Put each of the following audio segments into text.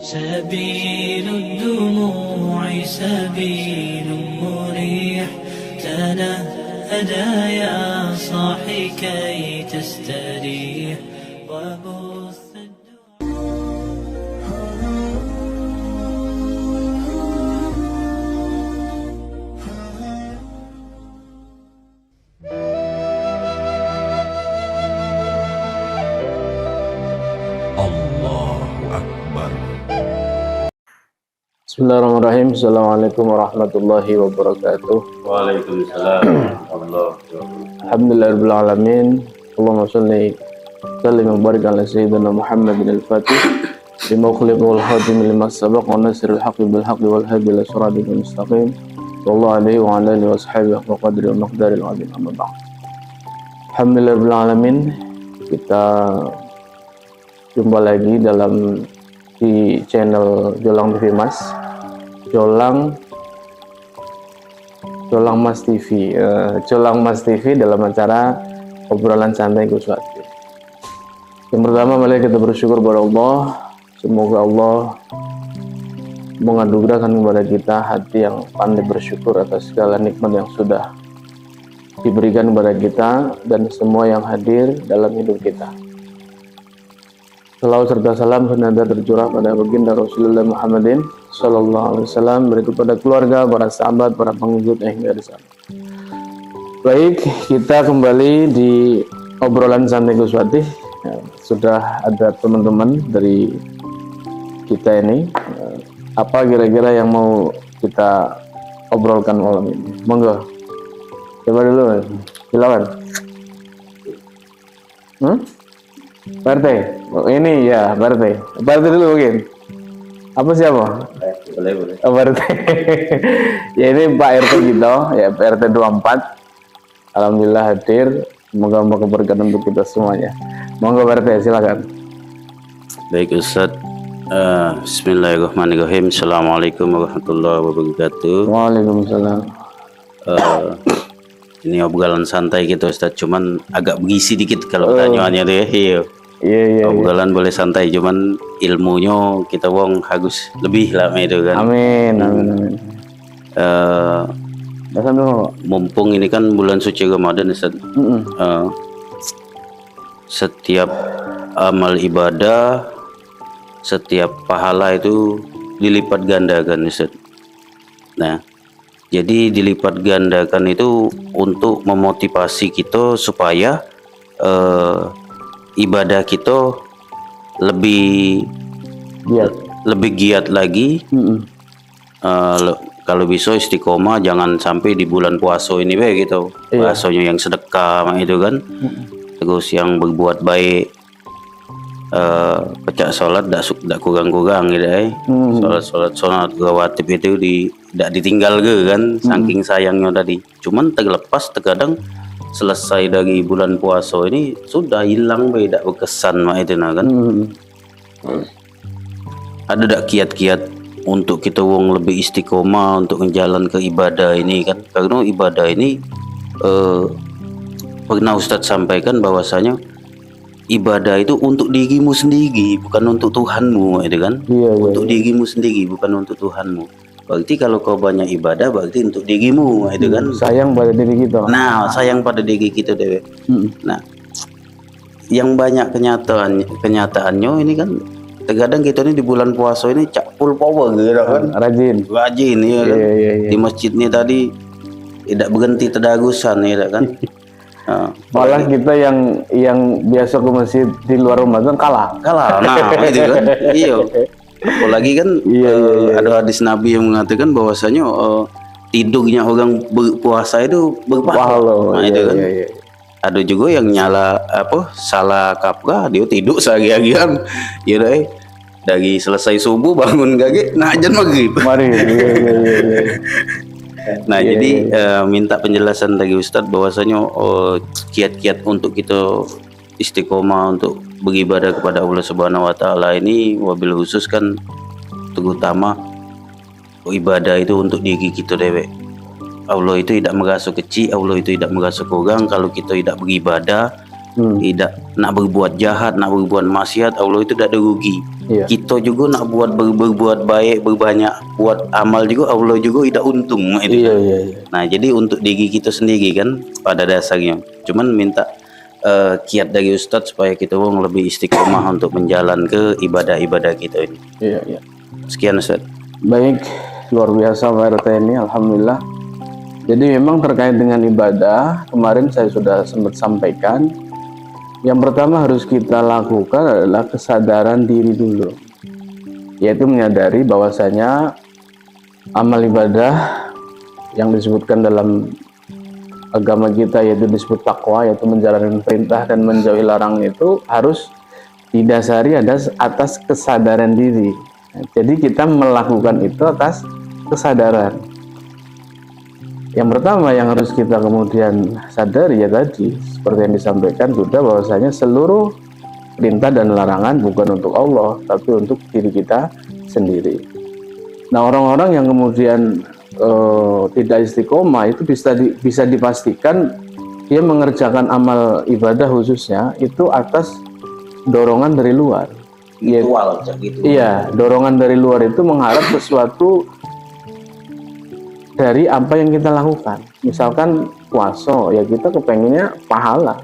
سبيل الدموع سبيل مريح تنهدى يا صاحي كي تستريح وبث Bismillahirrahmanirrahim. Assalamualaikum warahmatullahi wabarakatuh. Waalaikumsalam warahmatullahi wabarakatuh. Alhamdulillahirabbil alamin. Allahumma shalli sallim wa barik ala sayyidina Muhammadin al-Fatih lima ukhliqa wal khatim lima sabaq wa nasrul haqqi bil haqqi wal hadi ila siratal mustaqim. Sallallahu alaihi wa ala alihi wa sahbihi wa qadri wa miqdaril azim. Amma ba'd. Alhamdulillahirabbil alamin. Kita jumpa lagi di channel Jolang TV Mas. Jolang Mas TV, Jolang Mas TV dalam acara obrolan santai Gus Wati. Yang pertama, mari kita bersyukur kepada Allah. Semoga Allah menganugerahkan kepada kita hati yang pandai bersyukur atas segala nikmat yang sudah diberikan kepada kita dan semua yang hadir dalam hidup kita. Salawat serta salam senantiasa tercurah pada baginda Rasulullah Muhammadin Sallallahu Alaihi Wasallam, berikut pada keluarga, para sahabat, para pengikut hingga di sana. Baik, kita kembali di obrolan santai Gus Wati. Ya, sudah ada teman-teman dari kita ini. Apa kira-kira yang mau kita obrolkan malam ini? Monggo. Coba dulu, silakan. Pak RT, oh, ini ya Pak RT dulu mungkin. Apa siapa? Boleh. Oh, Pak RT. Ya ini Pak RT gitu, ya Pak RT 24. Alhamdulillah hadir. Semoga keberkahan untuk kita semuanya. Monggo Pak RT, silakan. Baik Ustaz. Bismillahirrahmanirrahim. Assalamualaikum warahmatullahi wabarakatuh. Waalaikumsalam. Ini obrolan santai gitu Ustaz, cuman agak berisi dikit kalau tanyaannya deh. Iya. Obrolan boleh santai, cuman ilmunya kita wong harus lebih lah itu kan. Amin. Mumpung ini kan bulan suci Ramadan Ustaz. Setiap amal ibadah, setiap pahala itu dilipat gandakan Ustaz. Nah, jadi dilipat gandakan itu untuk memotivasi kita supaya ibadah kita lebih giat lagi. Kalau bisa istiqomah, jangan sampai di bulan puasa ini gitu. Puasanya yang sedekah itu kan. Terus yang berbuat baik, pecah sholat tidak kurang-kurang gitu sholat rawatib itu tidak ditinggal kan, saking sayangnya tadi. Cuman terlepas terkadang selesai dari bulan puasa ini sudah hilang tidak berkesan itu kan. Ada tak kiat-kiat untuk kita wong lebih istiqomah untuk menjalan ke ibadah ini kan, karena ibadah ini pernah Ustadz sampaikan bahwasanya ibadah itu untuk dirimu sendiri, bukan untuk Tuhanmu, itu kan? Untuk dirimu sendiri, bukan untuk Tuhanmu. Berarti kalau kau banyak ibadah, berarti untuk dirimu, itu kan? Sayang pada diri kita. Nah, sayang pada diri kita dewe. Nah, yang banyak kenyataannya ini kan, terkadang kita ini di bulan puasa ini cak full power gitu kan? Rajin, ya kan? Di masjid ini tadi tidak berhenti tadarusan, ya kan? Malah kita yang biasa ke masjid di luar Ramadan kalah. Nah itu kan. Iya. Apalagi kan ada hadis Nabi yang mengatakan bahwasanya tidurnya orang berpuasa itu berpahala. Nah, itu kan. Ada juga yang salah kaprah, dia tidur sehari-harian. Ya deh. Dari selesai subuh bangun kaget ngajan maghrib. Nah, jadi minta penjelasan dari Ustadz bahwasanya kiat-kiat untuk kita istiqomah untuk beribadah kepada Allah Subhanahu wa taala ini, wabil khusus kan terutama ibadah itu untuk diri kita dewe. Allah itu tidak merasa kecil, Allah itu tidak merasa kurang kalau kita tidak beribadah Tidak nak berbuat jahat, nak berbuat maksiat, Allah itu tidak ada rugi. Kita juga nak berbuat baik, berbanyak buat amal juga, Allah juga tidak untung. Nah, jadi untuk diri kita sendiri kan pada dasarnya. Cuman minta kiat dari Ustadz supaya kita orang lebih istiqomah untuk menjalan ke ibadah-ibadah kita ini. Sekian Ustadz. Baik, luar biasa Pak RT ini, alhamdulillah. Jadi memang terkait dengan ibadah, kemarin saya sudah sempat sampaikan, yang pertama harus kita lakukan adalah kesadaran diri dulu, yaitu menyadari bahwasanya amal ibadah yang disebutkan dalam agama kita, yaitu disebut takwa, yaitu menjalankan perintah dan menjauhi larangan, itu harus didasari atas kesadaran diri. Jadi kita melakukan itu atas kesadaran. Yang pertama yang harus kita kemudian sadari ya tadi, seperti yang disampaikan sudah, bahwasanya seluruh perintah dan larangan bukan untuk Allah, tapi untuk diri kita sendiri. Nah, orang-orang yang kemudian tidak istiqomah itu bisa dipastikan dia mengerjakan amal ibadah khususnya itu atas dorongan dari luar. Iya, dorongan dari luar itu mengharap sesuatu dari apa yang kita lakukan. Misalkan puasa, ya kita kepengennya pahala.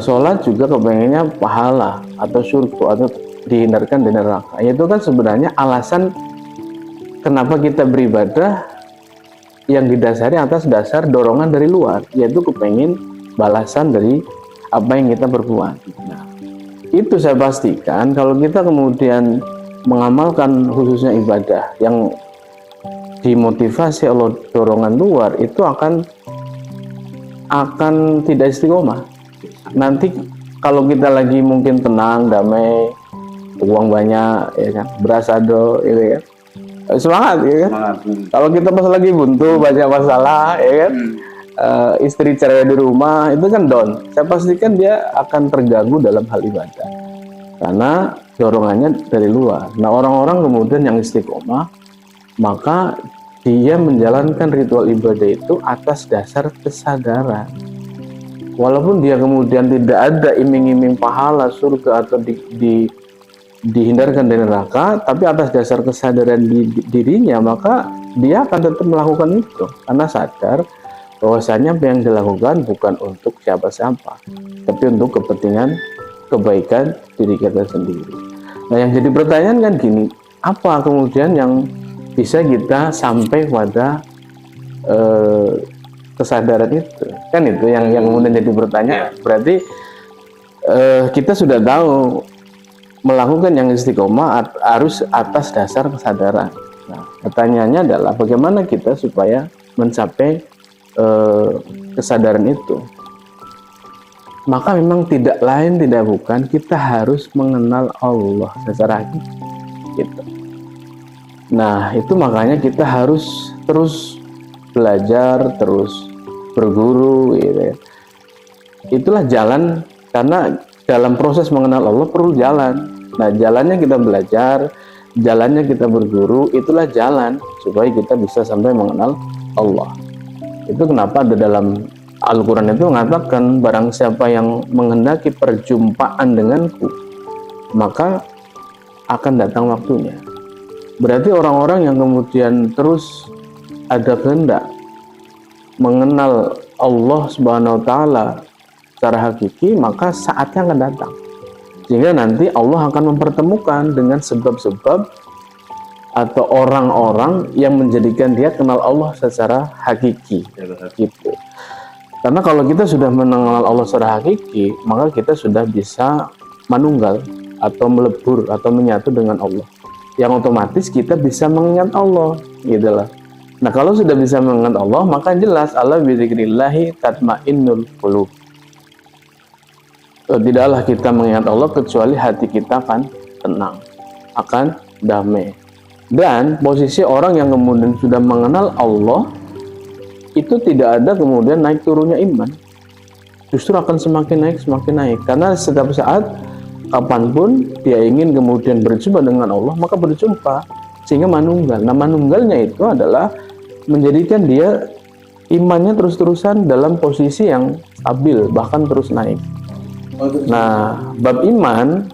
Sholat juga kepengennya pahala atau surga atau dihindarkan dari neraka. Itu kan sebenarnya alasan kenapa kita beribadah yang didasari atas dasar dorongan dari luar, yaitu kepengen balasan dari apa yang kita perbuat. Nah, itu saya pastikan kalau kita kemudian mengamalkan khususnya ibadah yang dimotivasi oleh dorongan luar, itu akan tidak istiqomah. Nanti kalau kita lagi mungkin tenang, damai, uang banyak, ya kan, berasa ya kan, semangat, ya kan. Kalau kita pas lagi buntu, banyak masalah, ya kan, istri cerai di rumah, itu kan down. Saya pastikan dia akan terganggu dalam hal ibadah karena dorongannya dari luar. Nah, orang-orang kemudian yang istiqomah, maka dia menjalankan ritual ibadah itu atas dasar kesadaran. Walaupun dia kemudian tidak ada iming-iming pahala surga atau dihindarkan dari neraka, tapi atas dasar kesadaran dirinya, maka dia akan tetap melakukan itu karena sadar bahwasanya apa yang dilakukan bukan untuk siapa-siapa, tapi untuk kepentingan kebaikan diri kita sendiri. Nah, yang jadi pertanyaan kan gini, apa kemudian yang bisa kita sampai pada kesadaran itu? Kan itu yang kemudian jadi pertanyaan. Berarti kita sudah tahu melakukan yang istiqomah harus atas dasar kesadaran. Nah, pertanyaannya adalah bagaimana kita supaya mencapai kesadaran itu? Maka memang tidak lain tidak bukan kita harus mengenal Allah secara hakiki, gitu. Nah, itu makanya kita harus terus belajar, terus berguru, gitu ya. Itulah jalan, karena dalam proses mengenal Allah perlu jalan. Nah, jalannya kita belajar, jalannya kita berguru, itulah jalan supaya kita bisa sampai mengenal Allah. Itu kenapa ada dalam Al-Quran itu mengatakan, barang siapa yang menghendaki perjumpaan denganku, maka akan datang waktunya. Berarti orang-orang yang kemudian terus ada kehendak mengenal Allah Subhanahu wa Ta'ala secara hakiki, maka saatnya akan datang, sehingga nanti Allah akan mempertemukan dengan sebab-sebab atau orang-orang yang menjadikan dia kenal Allah secara hakiki, gitu. Karena kalau kita sudah mengenal Allah secara hakiki, maka kita sudah bisa manunggal atau melebur atau menyatu dengan Allah, yang otomatis kita bisa mengingat Allah, gitu lah. Nah, kalau sudah bisa mengingat Allah, maka jelas Allah bizikrillahi tatmainnul qulub. Tidaklah kita mengingat Allah kecuali hati kita akan tenang, akan damai. Dan posisi orang yang kemudian sudah mengenal Allah itu tidak ada kemudian naik turunnya iman, justru akan semakin naik, karena setiap saat kapanpun dia ingin kemudian berjumpa dengan Allah, maka berjumpa, sehingga manunggal. Nah, manunggalnya itu adalah menjadikan dia imannya terus-terusan dalam posisi yang stabil, bahkan terus naik. Nah, bab iman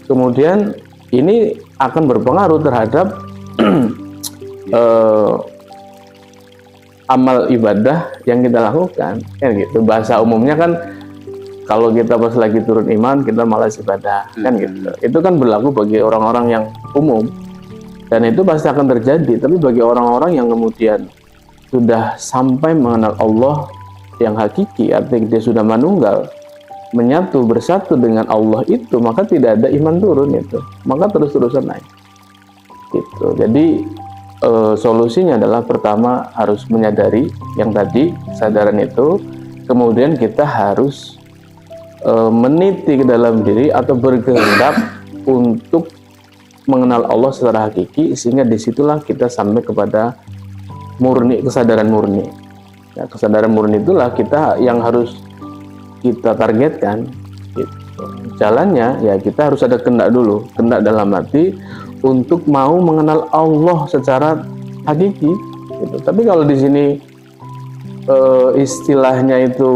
kemudian ini akan berpengaruh terhadap amal ibadah yang kita lakukan, kan gitu. Bahasa umumnya kan kalau kita pas lagi turun iman kita malas ibadah, kan gitu. Itu kan berlaku bagi orang-orang yang umum dan itu pasti akan terjadi. Tapi bagi orang-orang yang kemudian sudah sampai mengenal Allah yang hakiki, artinya dia sudah manunggal, menyatu bersatu dengan Allah itu, maka tidak ada iman turun itu, maka terus-terusan naik gitu. Jadi solusinya adalah pertama harus menyadari yang tadi kesadaran itu, kemudian kita harus meniti ke dalam diri atau berkehendak untuk mengenal Allah secara hakiki, sehingga disitulah kita sampai kepada murni, kesadaran murni. Nah, kesadaran murni itulah kita yang harus kita targetkan gitu. Jalannya ya kita harus ada kehendak dulu, kehendak dalam hati untuk mau mengenal Allah secara hakiki gitu. Tapi kalau di sini istilahnya itu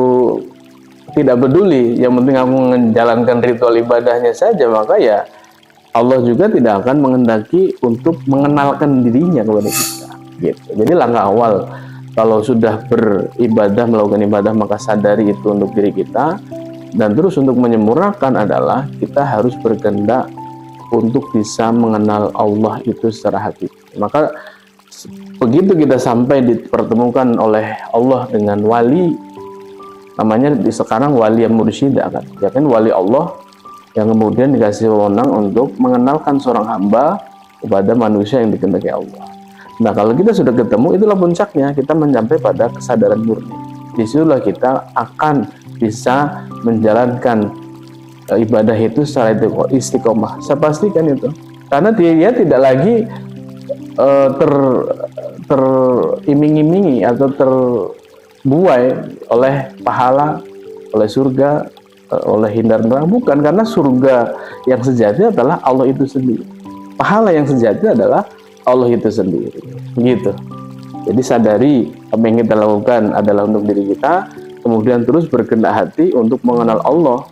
tidak peduli, yang penting aku menjalankan ritual ibadahnya saja, maka ya Allah juga tidak akan menghendaki untuk mengenalkan dirinya kepada kita gitu. Jadi langkah awal kalau sudah beribadah, melakukan ibadah, maka sadari itu untuk diri kita, dan terus untuk menyempurnakan adalah kita harus berkehendak untuk bisa mengenal Allah itu secara hakiki. Maka begitu kita sampai dipertemukan oleh Allah dengan wali, namanya sekarang wali yang mursyida kan, ya kan, wali Allah yang kemudian dikasih wewenang untuk mengenalkan seorang hamba kepada manusia yang dikehendaki Allah. Nah, kalau kita sudah ketemu, itulah puncaknya, kita mencapai pada kesadaran murni. Disitulah kita akan bisa menjalankan ibadah itu secara istiqomah. Saya pastikan itu, karena dia tidak lagi teriming-imingi atau terbuai oleh pahala, oleh surga, oleh hindar neraka. Bukan, karena surga yang sejati adalah Allah itu sendiri. Pahala yang sejati adalah Allah itu sendiri, gitu. Jadi sadari apa yang kita lakukan adalah untuk diri kita, kemudian terus berkehendak hati untuk mengenal Allah,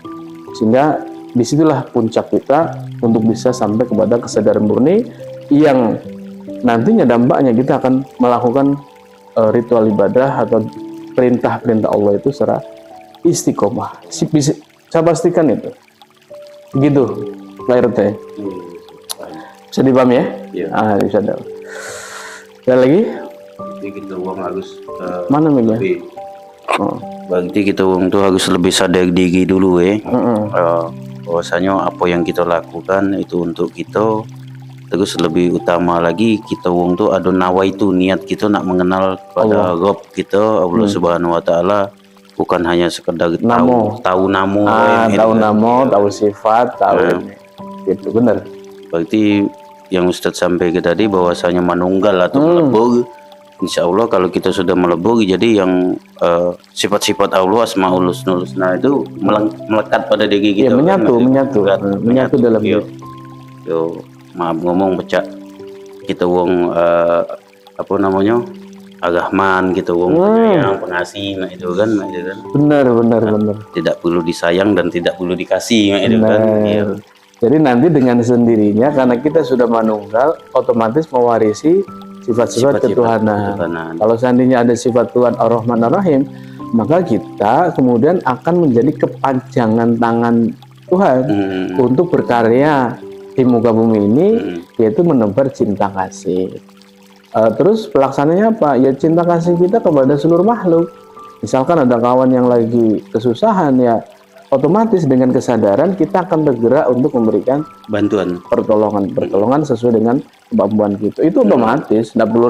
sehingga disitulah puncak kita untuk bisa sampai kepada kesadaran murni yang nantinya dampaknya kita akan melakukan ritual ibadah atau perintah-perintah Allah itu secara istiqomah. Saya pastikan itu, gitu, Pak RT. Bisa dipahami ya? Iya. Bisa dong. Ada lagi? Jadi kita uang harus Mana Mega? lebih. Berarti kita uang tuh harus lebih sadar diri dulu bahwasanya apa yang kita lakukan itu untuk kita. Terus lebih utama lagi kita uang tuh ada nawa itu, niat kita nak mengenal pada Rabb kita Allah Subhanahu Wa Taala, bukan hanya sekedar tahu namo, tahu sifat, tahu itu benar. Berarti yang Ustadz sampaikan tadi bahwasanya manunggal atau melebur, insya Allah kalau kita sudah melebur, jadi yang sifat-sifat Allah, Asmaul Husna itu melekat pada diri kita. Ya, menyatu dalam diri. Yo, maaf ngomong pecah, kita wong apa namanya, Ar-Rahman gitu, wong penyayang, pengasih, itu kan. Benar. Tidak perlu disayang dan tidak perlu dikasih, itu kan. Ya. Jadi nanti dengan sendirinya, karena kita sudah manunggal, otomatis mewarisi sifat-sifat ketuhanan. Kalau seandainya ada sifat Tuhan Ar-Rahman Ar-Rahim, maka kita kemudian akan menjadi kepanjangan tangan Tuhan untuk berkarya di muka bumi ini, yaitu menebar cinta kasih. Terus pelaksananya apa? Ya cinta kasih kita kepada seluruh makhluk. Misalkan ada kawan yang lagi kesusahan, ya otomatis dengan kesadaran kita akan bergerak untuk memberikan bantuan, pertolongan sesuai dengan kemampuan kita. Itu otomatis, tidak perlu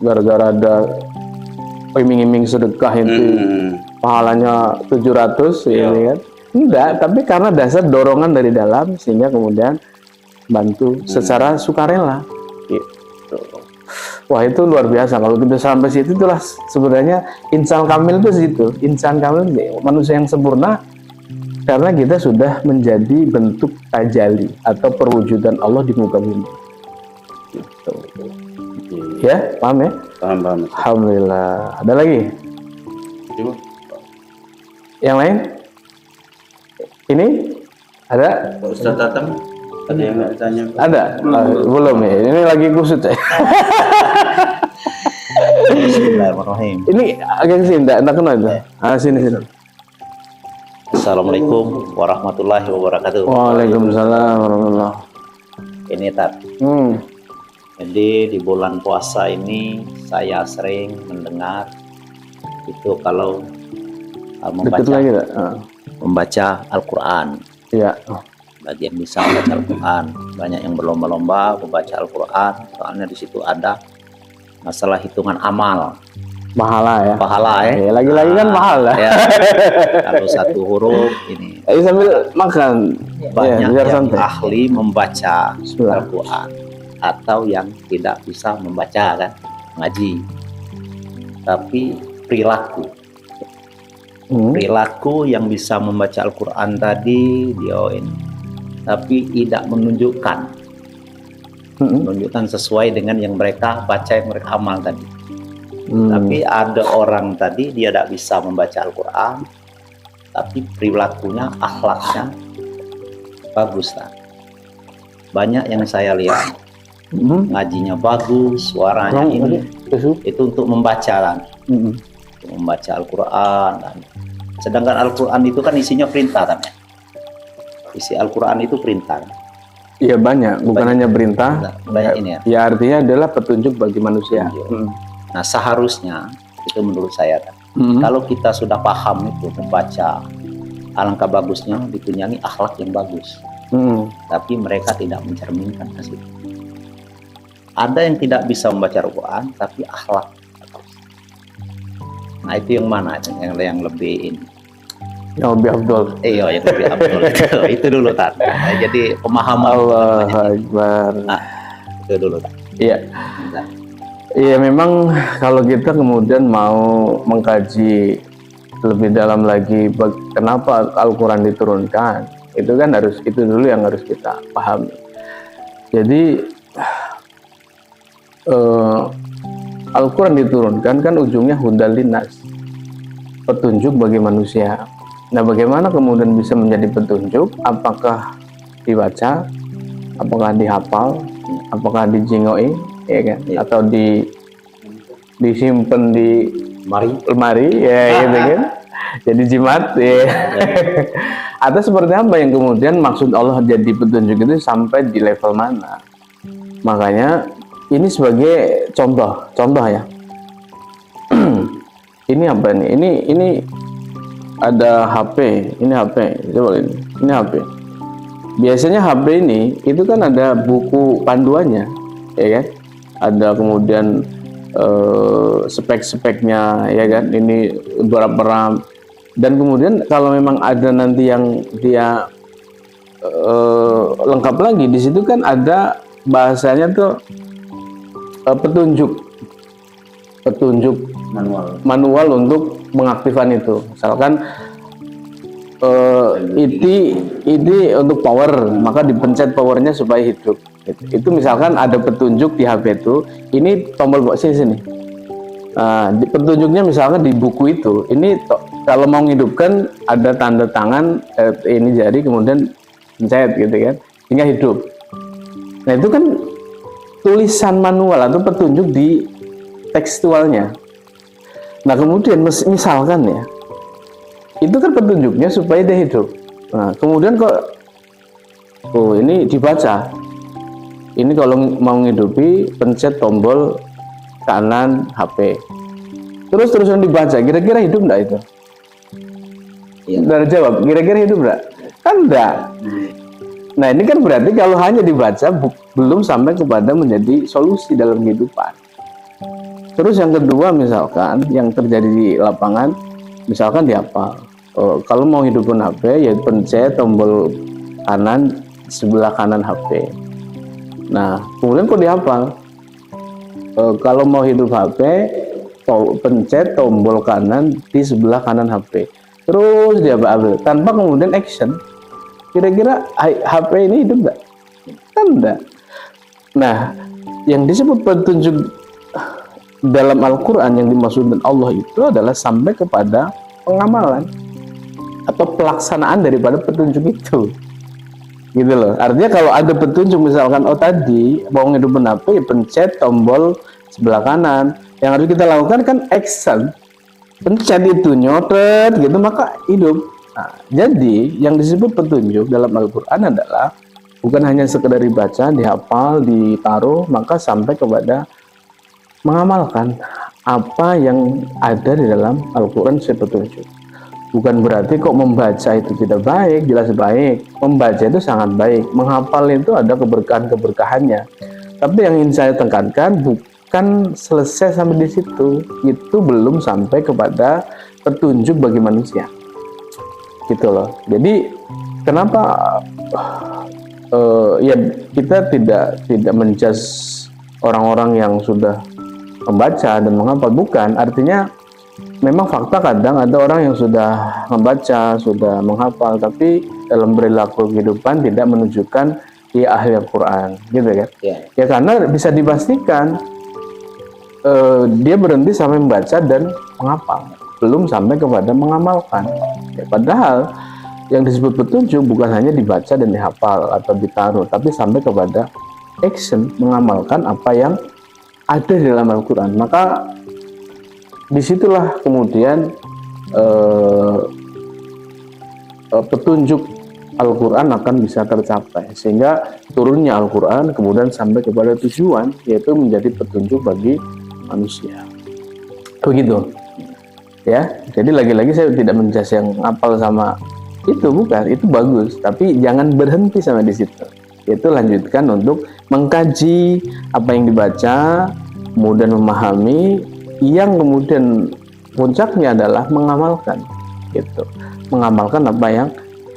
gara-gara ada iming-iming sedekah itu pahalanya 700 ini kan. Enggak, tapi karena dasar dorongan dari dalam, sehingga kemudian bantu secara sukarela gitu. Wah, itu luar biasa. Kalau kita sampai situ, itulah sebenarnya insan kamil itu situ. Insan kamil, manusia yang sempurna, karena kita sudah menjadi bentuk tajalli atau perwujudan Allah di muka bumi. Gitu. Ya, paham ya? Paham. Alhamdulillah. Ada lagi? Coba. Yang lain? Ini ada? Pak Ustadz datang, ada yang nggak ditanya? Ada? Belum ya. Ini lagi kusut ya. Bismillahirrahmanirrahim. Ini agak sih, enggak kenal itu. Sini. Assalamualaikum warahmatullahi wabarakatuh. Waalaikumsalam warahmatullahi. Ini Tat. Jadi di bulan puasa ini saya sering mendengar itu kalau Deket lagi tak? membaca Al-Quran. Iya. Bagi yang bisa membaca Al-Quran, banyak yang berlomba-lomba membaca Al-Quran. Soalnya di situ ada masalah hitungan amal. Pahala ya. Pahala ya. Lagi-lagi kan pahala. Ya. Kalau satu huruf ini. Ayo sambil makan. Banyak biar yang santai. ahli membaca Bismillah. Al-Quran atau yang tidak bisa membaca kan, ngaji. Tapi perilaku yang bisa membaca Al-Quran tadi dia ini, tapi tidak menunjukkan sesuai dengan yang mereka baca, yang mereka amal tadi. Tapi ada orang tadi dia tidak bisa membaca Al-Quran, tapi perilakunya, akhlaknya bagus lah. Banyak yang saya lihat ngajinya bagus, suaranya ini itu untuk membaca kan, untuk membaca Al-Quran. Sedangkan Al-Quran itu kan isinya perintah kan, isi Al-Quran itu perintah. Iya banyak, bukan hanya perintah. Banyak ini ya. Ya artinya adalah petunjuk bagi manusia. Nah seharusnya itu menurut saya kan, kalau kita sudah paham itu membaca, alangkah bagusnya ditunjangi akhlak yang bagus. Tapi mereka tidak mencerminkan hasil. Ada yang tidak bisa membaca Al-Quran tapi akhlak bagus. Nah itu yang mana yang lebih ini? Yang lebih afdol. Iya, yang lebih afdol. Itu dulu Tat. Nah, jadi pemahaman. Allah Akbar. Nah, itu dulu Tat. Iya. Iya memang kalau kita kemudian mau mengkaji lebih dalam lagi kenapa Al-Quran diturunkan, itu kan itu dulu yang harus kita pahami. Jadi Al-Quran diturunkan kan ujungnya hudal linnas, petunjuk bagi manusia. Nah bagaimana kemudian bisa menjadi petunjuk? Apakah dibaca, apakah dihafal, apakah dijingoi, ya kan? Atau disimpan di lemari, ya gitu kan? Jadi jimat, ya. Atau seperti apa yang kemudian maksud Allah jadi petunjuk itu sampai di level mana? Makanya ini sebagai contoh ya. Ini apa nih? Ini ada HP, ini HP, coba ini HP. Biasanya HP ini itu kan ada buku panduannya, ya kan? Ada kemudian spek-speknya, ya kan? Ini berapa RAM. Dan kemudian kalau memang ada nanti yang dia lengkap lagi, di situ kan ada bahasanya tuh petunjuk manual untuk mengaktifkan itu. Misalkan ini untuk power, maka dipencet powernya supaya hidup. Itu misalkan ada petunjuk di HP itu, ini tombol box sini. Petunjuknya misalkan di buku itu, ini kalau mau menghidupkan ada tanda tangan ini jari kemudian pencet gitu kan, sehingga hidup. Nah itu kan tulisan manual atau petunjuk di tekstualnya. Nah kemudian misalkan ya, itu kan petunjuknya supaya dia hidup. Nah kemudian kok ini dibaca, ini kalau mau menghidupi pencet tombol kanan HP, terusan dibaca, kira-kira hidup enggak itu? Dari jawab, kira-kira hidup enggak? Kan enggak. Nah ini kan berarti kalau hanya dibaca belum sampai kepada menjadi solusi dalam kehidupan. Terus yang kedua misalkan yang terjadi di lapangan, misalkan dihafal. Kalau mau hidupin HP ya pencet tombol kanan sebelah kanan HP. Nah kemudian kok dihafal? Kalau mau hidup HP pencet tombol kanan di sebelah kanan HP. Terus dia hafal tanpa kemudian action. Kira-kira HP ini hidup enggak? Kan enggak. Nah, yang disebut petunjuk dalam Al-Quran yang dimaksudkan Allah itu adalah sampai kepada pengamalan atau pelaksanaan daripada petunjuk itu, gitu loh. Artinya kalau ada petunjuk misalkan, oh tadi mau ngidupin apa ya, pencet tombol sebelah kanan, yang harus kita lakukan kan action, pencet itu, nyotet gitu, maka hidup. Nah, jadi yang disebut petunjuk dalam Al-Quran adalah bukan hanya sekedar dibaca, dihafal, ditaruh, maka sampai kepada mengamalkan apa yang ada di dalam Al-Quran sebagai petunjuk. Bukan berarti kok membaca itu tidak baik, jelas baik. Membaca itu sangat baik. Menghafal itu ada keberkahan-keberkahannya. Tapi yang ingin saya tekankan bukan selesai sampai di situ. Itu belum sampai kepada petunjuk bagi manusia. Gitu loh. Jadi kenapa ya kita tidak menjudge orang-orang yang sudah membaca dan menghafal, bukan. Artinya memang fakta kadang ada orang yang sudah membaca, sudah menghafal, tapi dalam perilaku kehidupan tidak menunjukkan dia ahli Al-Quran, gitu kan? Ya karena bisa dipastikan dia berhenti sampai membaca dan menghafal, belum sampai kepada mengamalkan. Ya, padahal yang disebut petunjuk bukan hanya dibaca dan dihafal atau ditaruh, tapi sampai kepada action, mengamalkan apa yang ada di dalam Al-Quran. Maka disitulah kemudian petunjuk Al-Quran akan bisa tercapai, sehingga turunnya Al-Quran kemudian sampai kepada tujuan, yaitu menjadi petunjuk bagi manusia. Begitu ya. Jadi lagi-lagi saya tidak menjudge yang apal sama itu, bukan, itu bagus, tapi jangan berhenti sampai di situ. Itu lanjutkan untuk mengkaji apa yang dibaca, kemudian memahami, yang kemudian puncaknya adalah mengamalkan, gitu, mengamalkan apa yang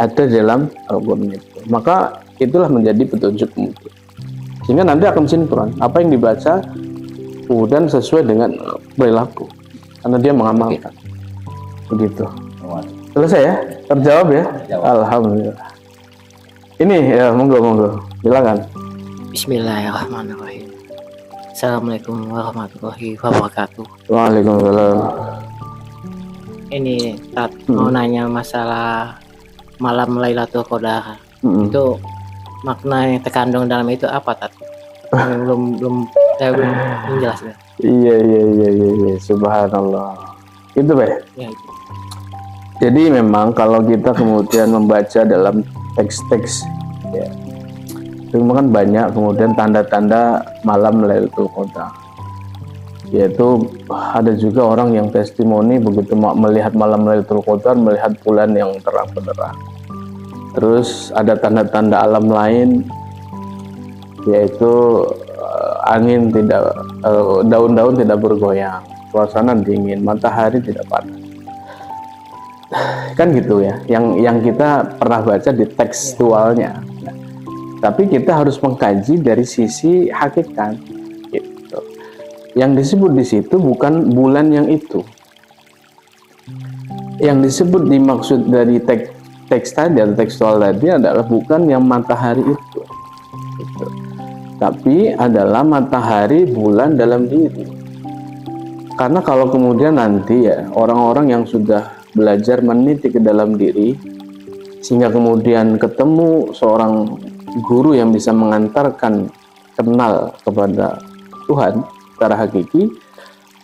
ada dalam Al-Quran itu. Maka itulah menjadi petunjuk kemudian, sehingga nanti akan sinkron apa yang dibaca kemudian sesuai dengan perilaku, karena dia mengamalkan. Begitu. Selesai ya, terjawab ya. Alhamdulillah. Ini ya, monggo silakan. Bismillahirrahmanirrahim. Assalamualaikum warahmatullahi wabarakatuh. Waalaikumsalam. Ini mau nanya masalah malam Lailatul Qadar. Itu makna yang terkandung dalam itu apa, Tat? belum jelas ya. Iya. Subhanallah. Itu ya, itu. Jadi memang kalau kita kemudian membaca dalam teks-teks ya, itu kan banyak kemudian tanda-tanda malam Lailatul Qadar. Yaitu ada juga orang yang testimoni begitu melihat malam Lailatul Qadar, melihat bulan yang terang benderang. Terus ada tanda-tanda alam lain, yaitu angin tidak, daun-daun tidak bergoyang, suasana dingin, matahari tidak panas. Kan gitu ya, yang kita pernah baca di tekstualnya. Tapi kita harus mengkaji dari sisi hakikat, gitu. Yang disebut di situ bukan bulan yang itu. Yang disebut dimaksud dari teks tadi atau tekstual tadi adalah bukan yang matahari itu, gitu. Tapi adalah matahari bulan dalam diri. Karena kalau kemudian nanti ya orang-orang yang sudah belajar meniti ke dalam diri, sehingga kemudian ketemu seorang guru yang bisa mengantarkan kenal kepada Tuhan secara hakiki,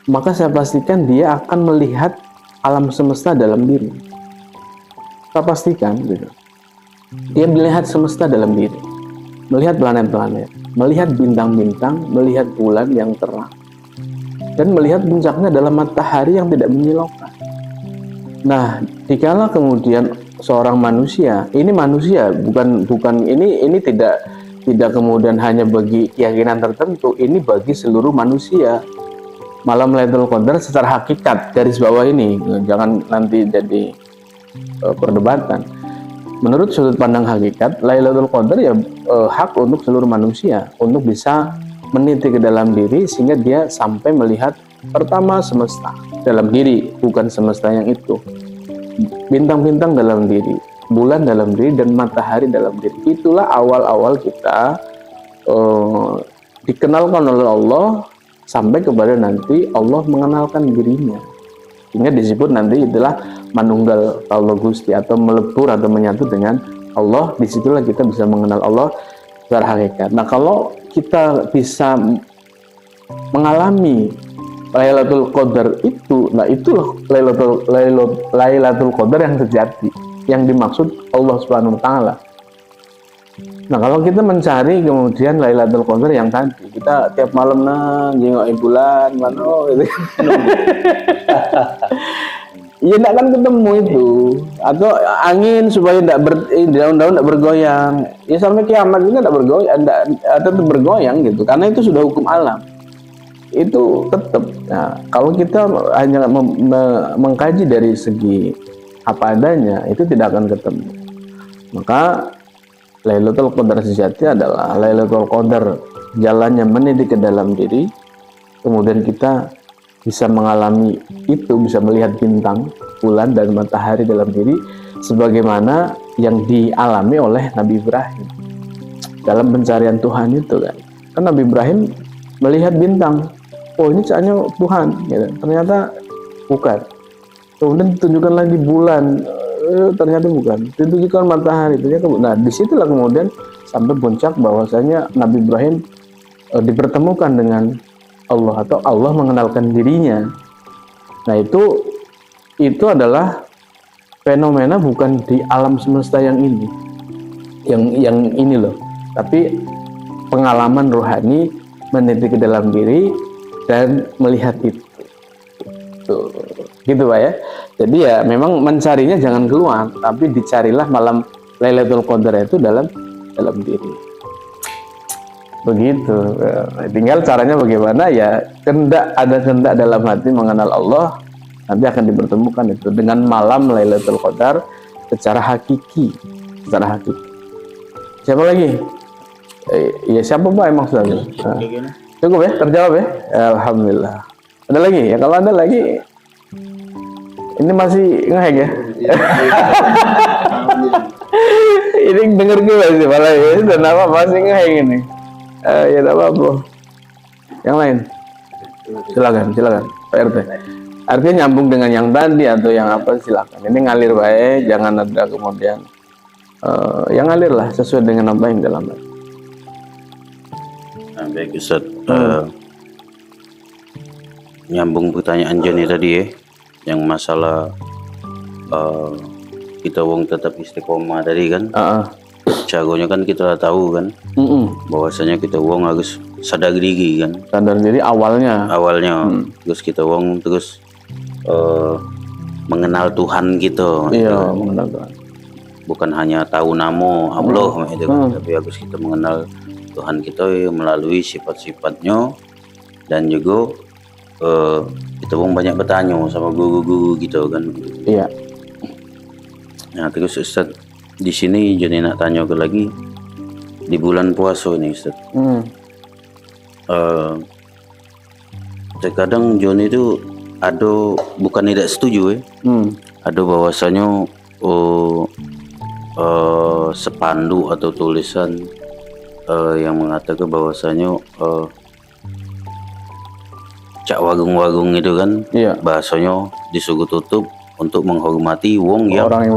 maka saya pastikan dia akan melihat alam semesta dalam diri. Saya pastikan gitu. Dia melihat semesta dalam diri, melihat planet-planet, melihat bintang-bintang, melihat bulan yang terang, dan melihat puncaknya dalam matahari yang tidak menyilaukan. Nah, dikala kemudian seorang manusia, ini manusia, bukan ini tidak kemudian hanya bagi keyakinan tertentu, ini bagi seluruh manusia. Malam Lailatul Qadar secara hakikat, garis bawah ini, jangan nanti jadi perdebatan. Menurut sudut pandang hakikat, Lailatul Qadar ya hak untuk seluruh manusia, untuk bisa meniti ke dalam diri sehingga dia sampai melihat pertama semesta dalam diri, bukan semesta yang itu, bintang-bintang dalam diri, bulan dalam diri, dan matahari dalam diri. Itulah awal-awal kita dikenalkan oleh Allah sampai kepada nanti Allah mengenalkan dirinya. Sehingga disebut nanti itulah manunggal Allah Gusti, atau melebur atau menyatu dengan Allah. Disitulah kita bisa mengenal Allah secara hakikat. Nah, kalau kita bisa mengalami Lailatul Qadar itu, nah itulah Lailatul Qadar yang sejati, yang dimaksud Allah Subhanahu wa taala. Nah, kalau kita mencari kemudian Lailatul Qadar yang tadi, kita tiap malam jengok bulan mana gitu. Ya enggak akan ketemu itu. Atau angin supaya daun-daun enggak bergoyang. Ya sampai kiamat juga enggak bergoyang, tetap bergoyang gitu. Karena itu sudah hukum alam. Itu tetap. Nah, kalau kita hanya mengkaji dari segi apa adanya, itu tidak akan ketemu. Maka Lailatul Qadar sejati adalah Lailatul Qadar jalannya mendidik ke dalam diri, kemudian kita bisa mengalami itu, bisa melihat bintang, bulan, dan matahari dalam diri sebagaimana yang dialami oleh Nabi Ibrahim dalam pencarian Tuhan itu kan. Kan Nabi Ibrahim melihat bintang, oh ini cahayanya Tuhan, gitu. Ternyata bukan. Kemudian ditunjukkan lagi bulan, ternyata bukan. Ditunjukkan matahari, ternyata bukan. Nah, disitulah kemudian sampai puncak bahwasanya Nabi Ibrahim dipertemukan dengan Allah, atau Allah mengenalkan dirinya. Nah, itu adalah fenomena bukan di alam semesta yang ini, yang ini loh, tapi pengalaman rohani mendidik ke dalam diri dan melihat itu. Tuh, gitu Pak ya. Jadi ya memang mencarinya jangan keluar, tapi dicarilah malam Lailatul Qadar itu dalam diri. Begitu. Tinggal caranya bagaimana ya, ada kehendak dalam hati mengenal Allah, nanti akan dipertemukan itu dengan malam Lailatul Qadar secara hakiki. Siapa lagi? Ya siapa Pak emang sudah? Nah, cukup ya, terjawab ya. Alhamdulillah. Ada lagi? Ya kalau ada lagi, ini masih nge-hack ya. Ini denger gue sih malah ya, dan apa masih nge-hack ini. Ya tak apa-apa. Yang lain, silakan Pak RT. Artinya nyambung dengan yang tadi atau yang apa, silakan. Ini ngalir baik, jangan ada kemudian yang ngalir lah sesuai dengan apa yang dalam. Nah, baik Ustaz. Nyambung pertanyaan Joni tadi ya, yang masalah kita wong tetap istiqomah tadi kan. Caranya kan kita tahu kan, bahwasanya kita wong harus sadar diri kan. Sadar diri awalnya. Terus kita wong terus mengenal Tuhan gitu. Iya, mengenal Tuhan. Bukan hanya tahu nama Allah itu kan, tapi harus kita mengenal Tuhan kita melalui sifat-sifatnya, dan juga kita wong banyak bertanya sama guru-guru gitu kan. Iya. Nah, terus Ustaz, di sini Joni nak tanya lagi, di bulan puasa ini Ustaz. Terkadang Joni itu ada, bukan tidak setuju ada bahwasanya sepandu atau tulisan yang mengatakan bahwasanya cak wagung-wagung itu kan, bahasanya disuruh tutup untuk menghormati orang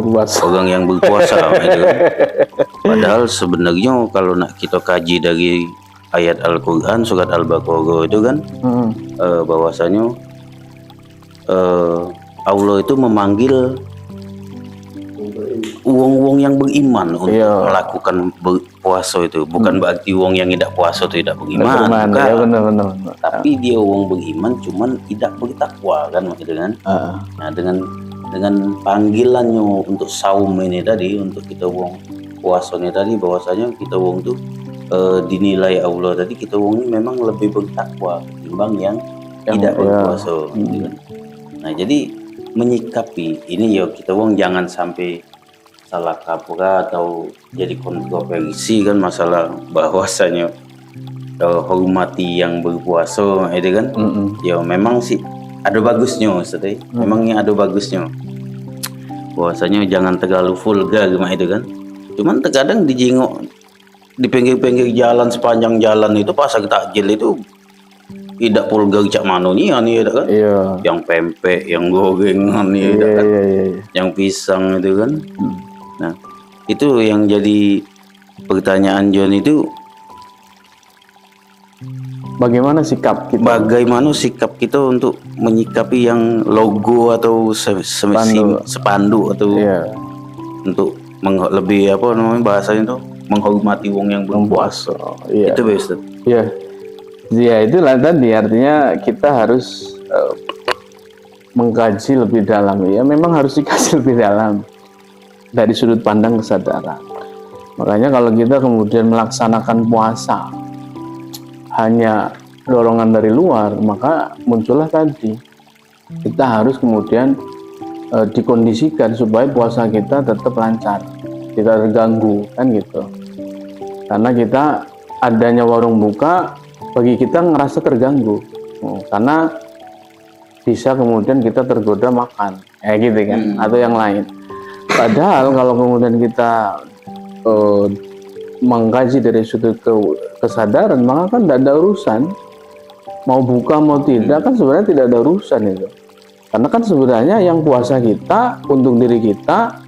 yang berpuasa gitu kan. Padahal sebenarnya kalau nak kita kaji dari ayat Al-Quran surat Al-Baqarah itu kan, bahwasanya Allah itu memanggil wong-wong yang beriman untuk melakukan berpuasa itu. Bukan berarti wong yang tidak puasa itu tidak beriman, ya, benar. Tapi dia wong beriman cuman tidak bertakwa kan, gitu kan. Nah, dengan panggilannya untuk saum ini tadi, untuk kita wong puasa ini tadi, bahwasanya kita wong tuh dinilai Allah tadi, kita wong ini memang lebih bertakwa ketimbang yang tidak berpuasa, gitu kan. Nah, jadi menyikapi ini ya, kita wong jangan sampai salah kaprah atau jadi kontroversi kan, masalah bahwasanya hormati yang berpuasa itu kan. Ya memang sih ada bagusnya Ustaz. Memangnya ada bagusnya, bahwasanya jangan terlalu vulgar itu kan. Cuman terkadang dijengok di pinggir-pinggir jalan, sepanjang jalan itu pasar takjil itu idak polga cak mano nih kan. Iya. Yang pempek, yang gorengan nih kan. Iya. Yang pisang itu kan. Nah, itu yang jadi pertanyaan John itu, bagaimana sikap kita? bagaimana sikap kita untuk menyikapi yang logo atau sepandu atau untuk lebih apa namanya bahasanya itu, menghormati wong yang berpuasa. Iya. Itu best. Iya. Ya itulah tadi, artinya kita harus mengkaji lebih dalam. Ya memang harus dikaji lebih dalam dari sudut pandang kesadaran. Makanya kalau kita kemudian melaksanakan puasa hanya dorongan dari luar, maka muncullah tadi, kita harus kemudian dikondisikan supaya puasa kita tetap lancar, tidak terganggu, kan gitu. Karena kita adanya warung buka bagi kita ngerasa terganggu, karena bisa kemudian kita tergoda makan, gitu kan, atau yang lain. Padahal kalau kemudian kita mengkaji dari sudut kesadaran, maka kan tidak ada urusan mau buka mau tidak, kan sebenarnya tidak ada urusan itu. Karena kan sebenarnya yang puasa kita untuk diri kita,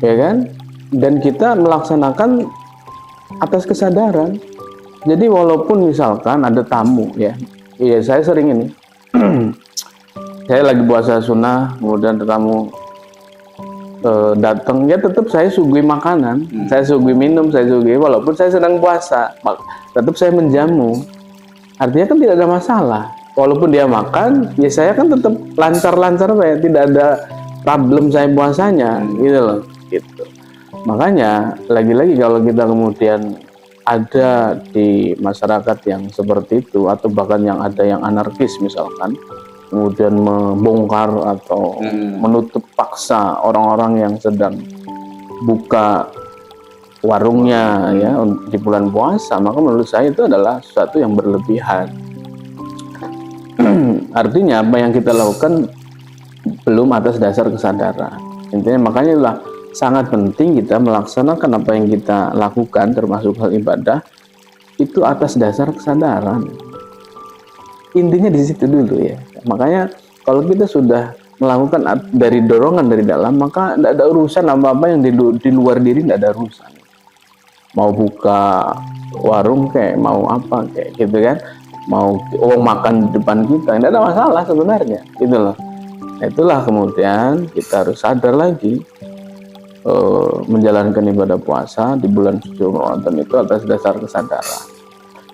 ya kan, dan kita melaksanakan atas kesadaran. Jadi walaupun misalkan ada tamu, ya saya sering ini saya lagi puasa sunnah, kemudian tamu datang, ya tetap saya suguhi makanan, saya suguhi minum, saya suguhi, walaupun saya sedang puasa, tetap saya menjamu. Artinya kan tidak ada masalah. Walaupun dia makan, ya saya kan tetap lancar-lancar, ya tidak ada problem saya puasanya, gitu loh. Gitu. Makanya lagi-lagi kalau kita kemudian ada di masyarakat yang seperti itu, atau bahkan yang ada yang anarkis misalkan, kemudian membongkar atau menutup paksa orang-orang yang sedang buka warungnya ya di bulan puasa, maka menurut saya itu adalah sesuatu yang berlebihan. Artinya apa yang kita lakukan belum atas dasar kesadaran. Intinya makanya itulah sangat penting kita melaksanakan apa yang kita lakukan, termasuk hal ibadah, itu atas dasar kesadaran. Intinya di situ dulu ya. Makanya kalau kita sudah melakukan dari dorongan dari dalam, maka tidak ada urusan apa-apa yang di luar diri, tidak ada urusan. Mau buka warung kayak mau apa kayak gitu kan, mau makan di depan kita, tidak ada masalah sebenarnya, gitu loh. Itulah kemudian kita harus sadar lagi, menjalankan ibadah puasa di bulan suci Ramadan itu atas dasar kesadaran.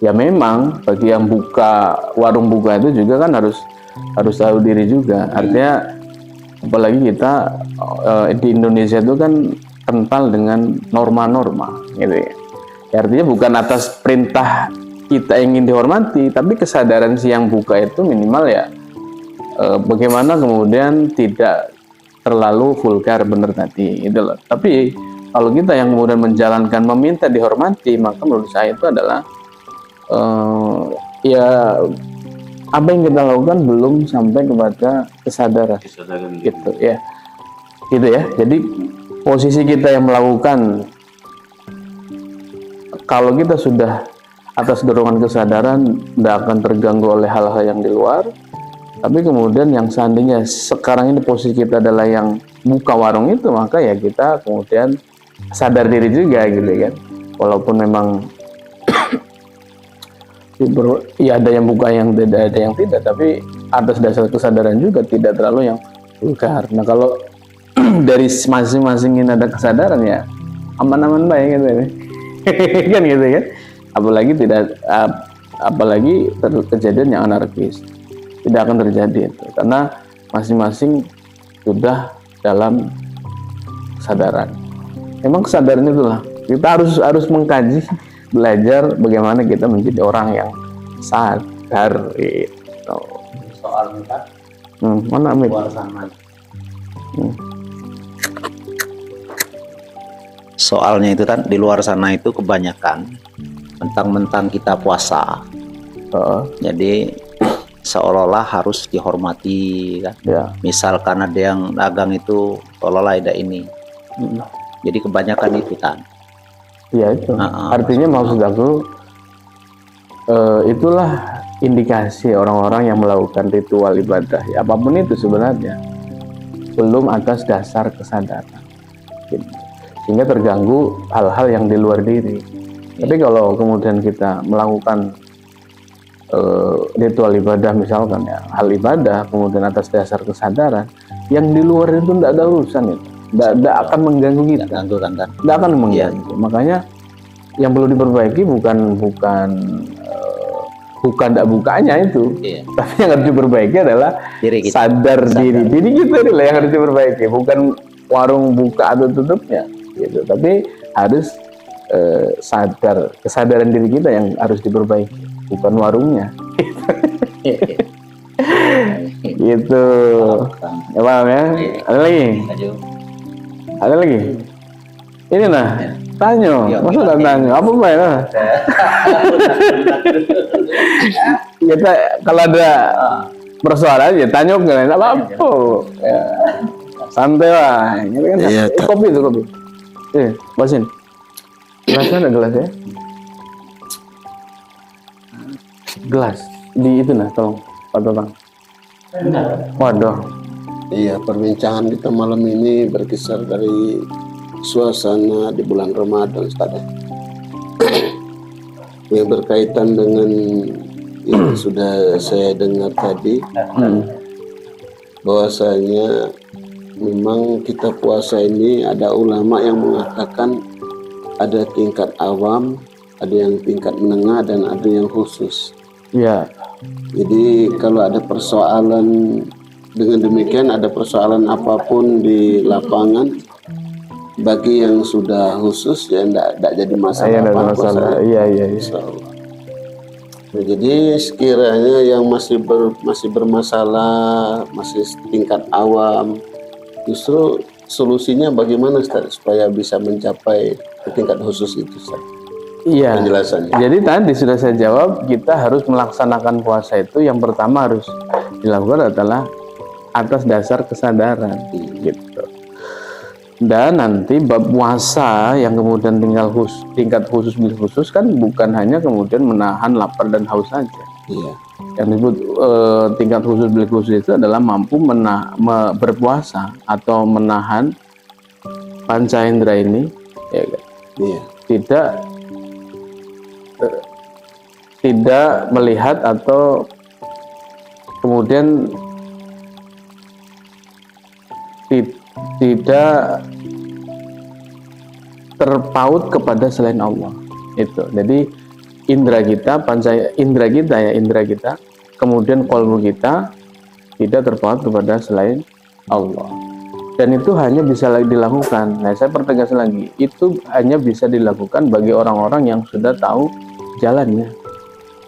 Ya memang bagi yang buka warung buka itu juga kan harus tahu diri juga. Artinya apalagi kita di Indonesia itu kan kental dengan norma-norma gitu ya. Artinya bukan atas perintah kita ingin dihormati, tapi kesadaran si yang buka itu minimal ya bagaimana kemudian tidak terlalu vulgar, bener tadi itu loh. Tapi kalau kita yang kemudian menjalankan meminta dihormati, maka menurut saya itu adalah ya apa yang kita lakukan belum sampai kepada kesadaran gitu ya, gitu ya. Jadi posisi kita yang melakukan, kalau kita sudah atas dorongan kesadaran, tidak akan terganggu oleh hal-hal yang di luar. Tapi kemudian yang seandainya sekarang ini posisi kita adalah yang buka warung itu, maka ya kita kemudian sadar diri juga gitu kan. Walaupun memang ya ada yang buka, yang tidak, ada yang tidak, tapi atas dasar kesadaran juga, tidak terlalu yang vulgar. Nah kalau dari masing-masing ini ada kesadaran ya aman-aman baik gitu ya. Kan gitu kan. Apalagi kejadian yang anarkis tidak akan terjadi itu, karena masing-masing sudah dalam kesadaran. Memang kesadaran itulah kita harus mengkaji, belajar bagaimana kita menjadi orang yang sadar gitu. Soal kita mana Amit? Soalnya itu kan di luar sana itu kebanyakan mentang-mentang kita puasa, jadi seolah-olah harus dihormati kan ya. Misalkan ada yang dagang itu seolah-olah ada ini, jadi kebanyakan itu kan ya itu artinya maksud aku itulah indikasi orang-orang yang melakukan ritual ibadah ya, apapun itu sebenarnya belum atas dasar kesadaran gitu. Sehingga terganggu hal-hal yang di luar diri. Tapi kalau kemudian kita melakukan ritual ibadah misalkan ya, hal ibadah kemudian atas dasar kesadaran, yang di luar itu tidak ada urusan itu, tidak akan mengganggu kita, tidak akan mengganggu. Makanya yang perlu diperbaiki bukan tidak bukanya itu, tapi yang harus diperbaiki adalah sadar diri kita adalah yang harus diperbaiki, bukan warung buka atau tutupnya gitu, tapi harus kesadaran diri kita yang harus diperbaiki, bukan warungnya. Gitu. Ya paham ya? Ada lagi? Ada lagi? Ini nah, tanya. Masa tak tanya? Apa main lah? Kita kalau ada persoalan ya tanya nggak apa-apa. Ya. Santai lah. Ini kan kopi itu kopi. Basin. Gelasnya ada gelas ya? Gelas di itu nah, tolong Pak Tatang. Waduh. Iya, perbincangan kita malam ini berkisar dari suasana di bulan Ramadan, Ustaz. Yang berkaitan dengan yang sudah saya dengar tadi, bahwasanya memang kita puasa ini ada ulama yang mengatakan ada tingkat awam, ada yang tingkat menengah, dan ada yang khusus. Ya. Jadi kalau ada persoalan dengan demikian, ada persoalan apapun di lapangan, bagi yang sudah khusus ya tidak jadi masalah apa-apa. Iya. Nah, jadi sekiranya yang masih bermasalah, masih tingkat awam, justru solusinya bagaimana Ustaz supaya bisa mencapai ke tingkat khusus itu Ustaz? Iya. Penjelasannya. Jadi tadi sudah saya jawab, kita harus melaksanakan puasa itu yang pertama harus dilakukan adalah atas dasar kesadaran gitu. Dan nanti bab puasa yang kemudian tingkat khusus kan bukan hanya kemudian menahan lapar dan haus saja. Iya. Yang disebut tingkat khusus itu adalah mampu berpuasa atau menahan panca indera ini, ya kan? Iya. Tidak melihat atau kemudian tidak terpaut kepada selain Allah. Itu. Jadi indera kita, kemudian qalbu kita tidak terpaut kepada selain Allah. Dan itu hanya bisa dilakukan. Nah, saya pertegas lagi, itu hanya bisa dilakukan bagi orang-orang yang sudah tahu jalannya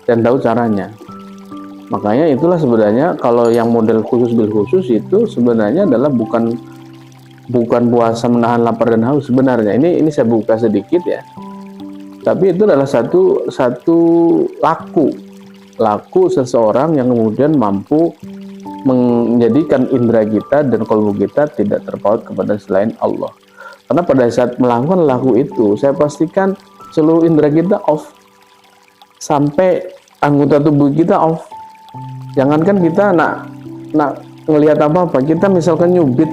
dan tahu caranya. Makanya itulah sebenarnya kalau yang model khusus itu sebenarnya adalah bukan puasa menahan lapar dan haus sebenarnya. Ini saya buka sedikit ya. Tapi itu adalah satu laku seseorang yang kemudian mampu menjadikan indera kita dan qalbu kita tidak terpaut kepada selain Allah. Karena pada saat melakukan laku itu, saya pastikan seluruh indera kita off, sampai anggota tubuh kita off. Jangankan kita nak ngelihat apa-apa, kita misalkan nyubit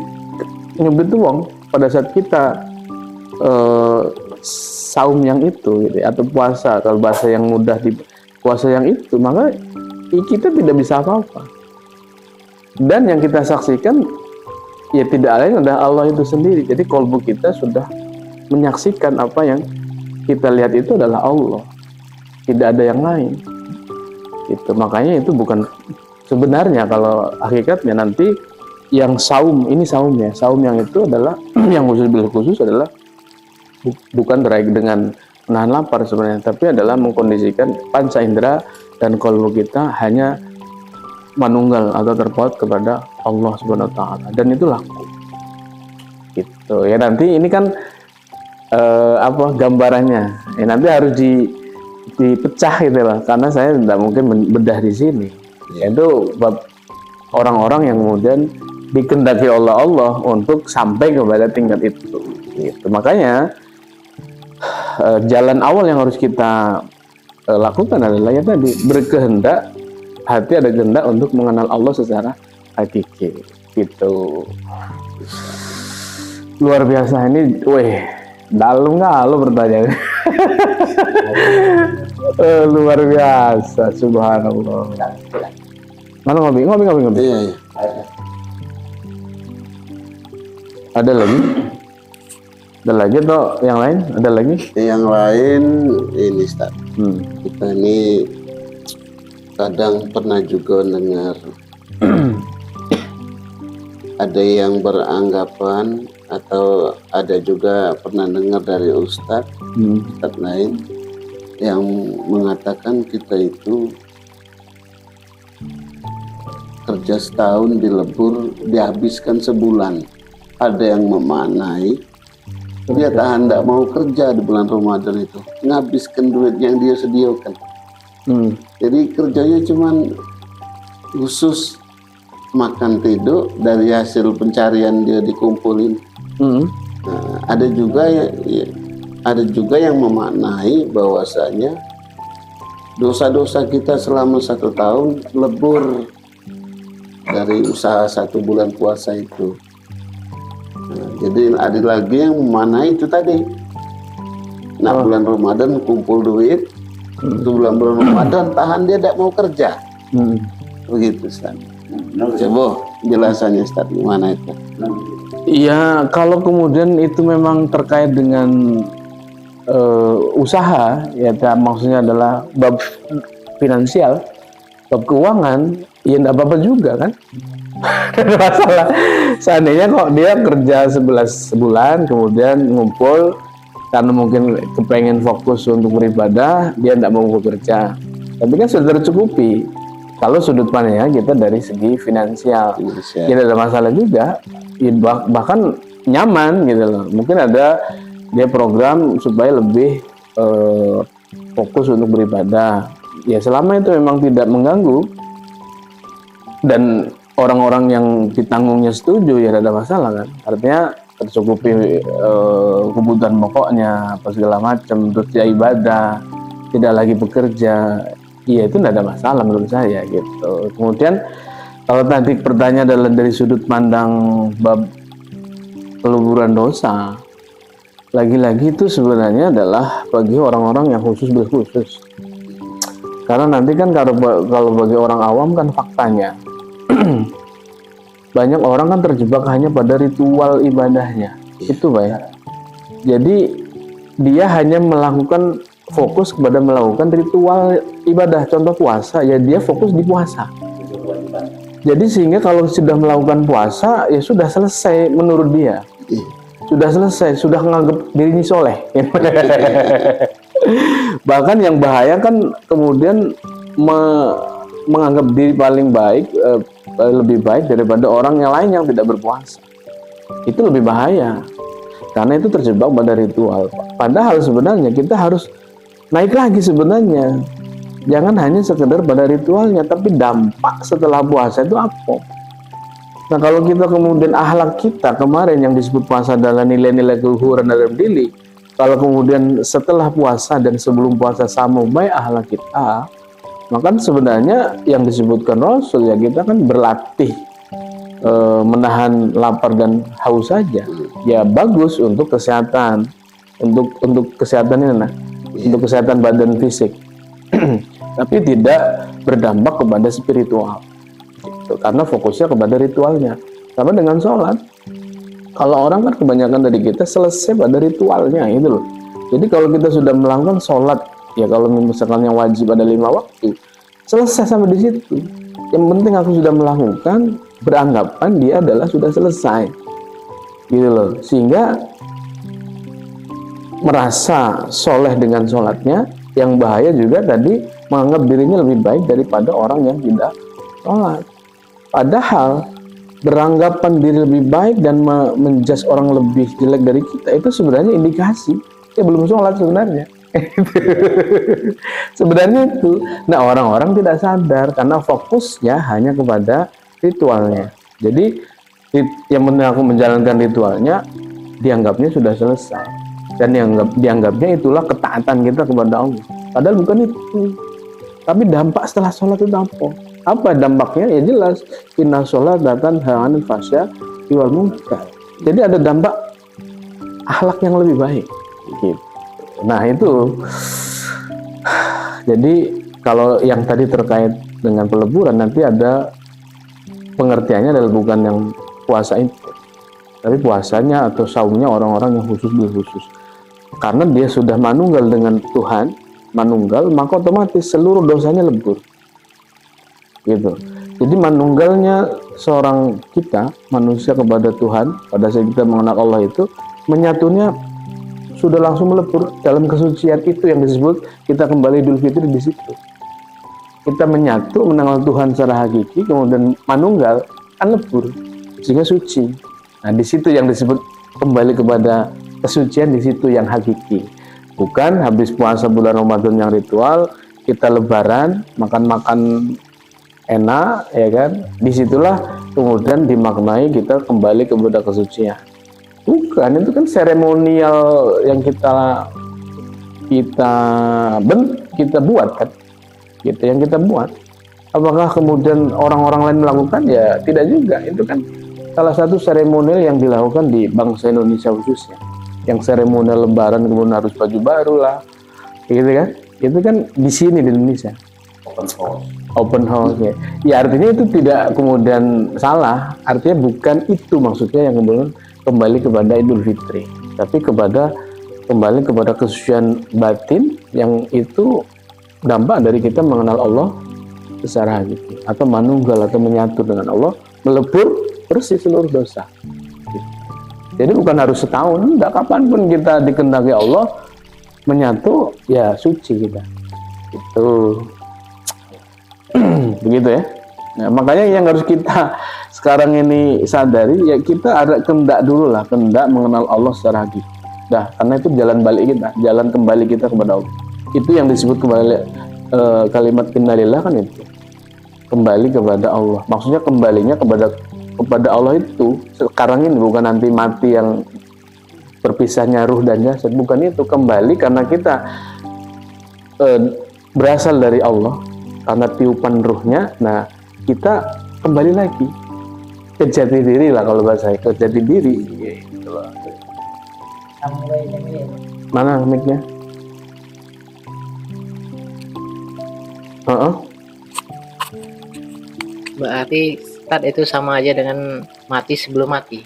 uang pada saat kita saum yang itu gitu, atau puasa, kalau bahasa yang mudah di puasa yang itu, maka kita tidak bisa apa-apa. Dan yang kita saksikan ya tidak lain adalah Allah itu sendiri. Jadi qalbu kita sudah menyaksikan apa yang kita lihat itu adalah Allah, tidak ada yang lain. Itu makanya itu bukan sebenarnya, kalau hakikatnya nanti yang saum ini saumnya, saum yang itu adalah yang khusus adalah bukan terkait dengan menahan lapar sebenarnya, tapi adalah mengkondisikan panca indera dan qalbu kita hanya manunggal atau terpaut kepada Allah Subhanahu wa taala, dan itu laku. Gitu ya. Nanti ini kan gambarannya. Ya, nanti harus dipecah gitu lah, karena saya tidak mungkin bedah di sini. Itu bab orang-orang yang kemudian dikehendaki oleh Allah untuk sampai kepada tingkat itu. Gitu. Makanya jalan awal yang harus kita lakukan adalah ya tadi, berkehendak hati, ada kehendak untuk mengenal Allah secara hakiki. Gitu. Luar biasa ini, dalam nggak lo pertanyaan. Luar biasa, subhanallah. Mana ngopi. Iya. Ada lagi? Ada lagi atau yang lain? Ada lagi? Yang lain ini Ustaz. Kita ini kadang pernah juga dengar ada yang beranggapan atau ada juga pernah dengar dari Ustaz lain yang mengatakan kita itu kerja setahun dilebur dihabiskan sebulan. Ada yang memaknai dia tidak mau kerja di bulan Ramadan itu, menghabiskan duit yang dia sediakan. Jadi kerjanya cuman khusus makan tidur, dari hasil pencarian dia dikumpulin. Nah, ada juga yang memaknai bahwasanya dosa-dosa kita selama 1 tahun lebur dari usaha 1 bulan puasa itu. Jadi ada lagi yang memaknai itu tadi. Nah, bulan Ramadan kumpul duit, bulan Ramadan tahan dia tidak mau kerja. Begitu Ustaz. Coba jelasannya Ustaz gimana itu? Iya, kalau kemudian itu memang terkait dengan usaha, ya maksudnya adalah bab finansial, bab keuangan, ya enggak apa-apa juga kan. Ada masalah. Seandainya kok dia kerja 11 bulan kemudian ngumpul karena mungkin kepengen fokus untuk beribadah, dia enggak mau bekerja. Tapi kan sudah tercukupi. Kalau sudut pandangnya kita dari segi finansial, tidak ada masalah juga, bahkan nyaman gitu loh. Mungkin ada dia program supaya lebih fokus untuk beribadah. Ya selama itu memang tidak mengganggu dan orang-orang yang ditanggungnya setuju, ya tidak ada masalah kan. Artinya tercukupi kebutuhan pokoknya apa segala macam, terus dia ibadah, tidak lagi bekerja. Iya, itu tidak ada masalah menurut saya gitu. Kemudian kalau tadi pertanyaan adalah dari sudut pandang bab peluburan dosa, lagi-lagi itu sebenarnya adalah bagi orang-orang yang khusus berkhusus. Karena nanti kan kalau bagi orang awam kan faktanya banyak orang kan terjebak hanya pada ritual ibadahnya. Itu baik. Jadi dia hanya melakukan fokus kepada melakukan ritual ibadah, contoh puasa, ya dia fokus di puasa. Jadi sehingga kalau sudah melakukan puasa, ya sudah selesai menurut dia. Sudah selesai, sudah menganggap dirinya soleh. Bahkan yang bahaya kan kemudian menganggap diri paling baik, lebih baik daripada orang yang lain yang tidak berpuasa. Itu lebih bahaya. Karena itu terjebak pada ritual. Padahal sebenarnya kita harus naik lagi sebenarnya. Jangan hanya sekedar pada ritualnya, tapi dampak setelah puasa itu apa? Nah, kalau kita kemudian akhlak kita kemarin yang disebut puasa adalah nilai-nilai keluhuran dalam diri, kalau kemudian setelah puasa dan sebelum puasa sama baik akhlak kita, maka sebenarnya yang disebutkan Rasul, ya kita kan berlatih menahan lapar dan haus saja. Ya bagus untuk kesehatan, untuk kesehatan ini, untuk kesehatan badan fisik. Tapi tidak berdampak kepada spiritual gitu, karena fokusnya kepada ritualnya. Sama dengan sholat, kalau orang kan kebanyakan dari kita selesai pada ritualnya itu loh. Jadi kalau kita sudah melakukan sholat, ya kalau misalkan yang wajib ada 5 waktu, selesai sampai di situ. Yang penting aku sudah melakukan, beranggapan dia adalah sudah selesai gitu loh, sehingga merasa soleh dengan sholatnya. Yang bahaya juga tadi menganggap dirinya lebih baik daripada orang yang tidak sholat. Padahal beranggapan diri lebih baik dan menjudge orang lebih jelek dari kita, itu sebenarnya indikasi dia belum sholat sebenarnya. Sebenarnya itu. Nah, orang-orang tidak sadar karena fokusnya hanya kepada ritualnya. Jadi yang penting aku menjalankan ritualnya, dianggapnya sudah selesai. Dan dianggapnya itulah ketaatan kita kepada Allah. Padahal bukan itu. Tapi dampak setelah sholat itu apa? Apa dampaknya? Ya jelas, inna sholatan tanha 'anil fahsya wal munkar. Jadi ada dampak akhlak yang lebih baik gitu. Nah itu, jadi kalau yang tadi terkait dengan peleburan, nanti ada pengertiannya adalah bukan yang puasa itu, tapi puasanya atau saumnya orang-orang yang khusus. Karena dia sudah manunggal dengan Tuhan, manunggal, maka otomatis seluruh dosanya lebur gitu. Jadi manunggalnya seorang kita, manusia kepada Tuhan, pada saat kita mengenal Allah itu, menyatunya sudah langsung melebur dalam kesucian itu yang disebut kita kembali Idul Fitri. Di situ kita menyatu mengenal Tuhan secara hakiki, kemudian manunggal kan lebur sehingga suci. Nah di situ yang disebut kembali kepada kesucian, di situ yang hakiki. Bukan habis puasa bulan Ramadan yang ritual, kita lebaran makan-makan enak, ya kan? Disitulah kemudian dimaknai kita kembali kepada kesucian. Bukan, itu kan seremonial yang kita buat kan, gitu yang kita buat. Apakah kemudian orang-orang lain melakukan? Ya tidak juga. Itu kan salah satu seremonial yang dilakukan di bangsa Indonesia khususnya. Yang seremonial lebaran kemudian harus baju baru lah, gitu kan? Itu kan di sini di Indonesia. Open house ya. Ya artinya itu tidak kemudian salah. Artinya bukan itu maksudnya yang kemudian kembali kepada Idul Fitri, tapi kembali kepada kesucian batin yang itu dampak dari kita mengenal Allah secara hakiki, atau manunggal atau menyatu dengan Allah, melebur bersih seluruh dosa. Jadi bukan harus setahun, enggak, kapanpun kita dikehendaki Allah menyatu, ya suci kita. Itu begitu ya. Nah, makanya yang harus kita sekarang ini sadari, ya kita ada kehendak dulu lah, kehendak mengenal Allah secara hakiki. Nah, karena itu jalan balik kita, jalan kembali kita kepada Allah. Itu yang disebut kembali kalimat innalillah kan, itu kembali kepada Allah. Maksudnya kembalinya kepada Allah itu sekarang ini, bukan nanti mati yang berpisahnya ruh dan jasad, bukan itu. Kembali karena kita berasal dari Allah, karena tiupan ruhnya. Nah kita kembali lagi ke jati diri lah, kalau bahasa ke jati diri gitu loh. Mana mic-nya? Berarti start itu sama aja dengan mati sebelum mati.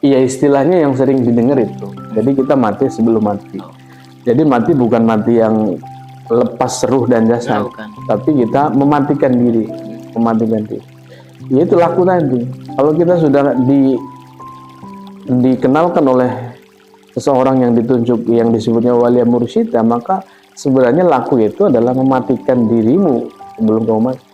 Iya, istilahnya yang sering didengar itu. Jadi kita mati sebelum mati. Jadi mati bukan mati yang lepas ruh dan jasad, tapi kita mematikan diri, Ya itu laku tadi. Kalau kita sudah dikenalkan oleh seseorang yang ditunjuk, yang disebutnya wali mursyida, maka sebenarnya laku itu adalah mematikan dirimu sebelum kamu mati.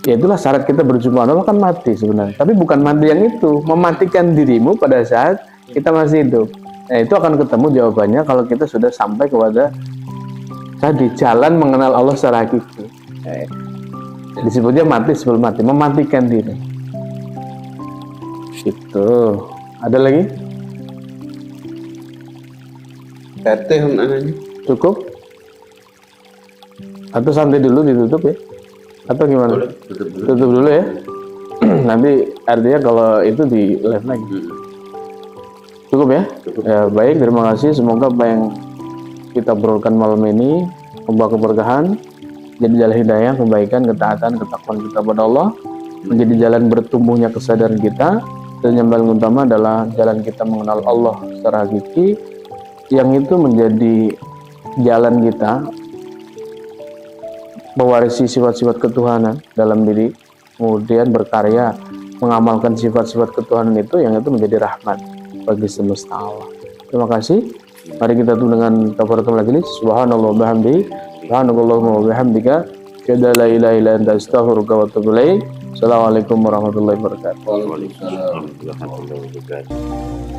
Ya itulah syarat kita berjumpa Allah, kan mati sebenarnya. Tapi bukan mati yang itu, mematikan dirimu pada saat kita masih hidup. Nah itu akan ketemu jawabannya kalau kita sudah sampai kepada tadi jalan mengenal Allah secara hakiki. Disebutnya mati sebelum mati, mematikan diri. Itu. Ada lagi? Cukup? Atau santai dulu ditutup ya? Atau gimana? Tutup dulu ya. Nanti artinya kalau itu di live lagi. Cukup ya? Ya baik, terima kasih. Semoga apa yang kita obrolkan malam ini membawa keberkahan, jadi jalan hidayah, kebaikan, ketaatan, ketakwaan kita kepada Allah, menjadi jalan bertumbuhnya kesadaran kita, dan yang paling utama adalah jalan kita mengenal Allah secara hakiki, yang itu menjadi jalan kita mewarisi sifat-sifat ketuhanan dalam diri, kemudian berkarya mengamalkan sifat-sifat ketuhanan itu, yang itu menjadi rahmat bagi semesta Allah. Terima kasih. Mari kita tutup dengan kafaratul majelis. Subhanallah wa bihamdihi, subhanallahumma wa bihamdika, asyhadu an la ilaha illa anta, astaghfiruka wa atubu ilaik. Assalamualaikum warahmatullahi wabarakatuh. Waalaikumsalam warahmatullahi wabarakatuh.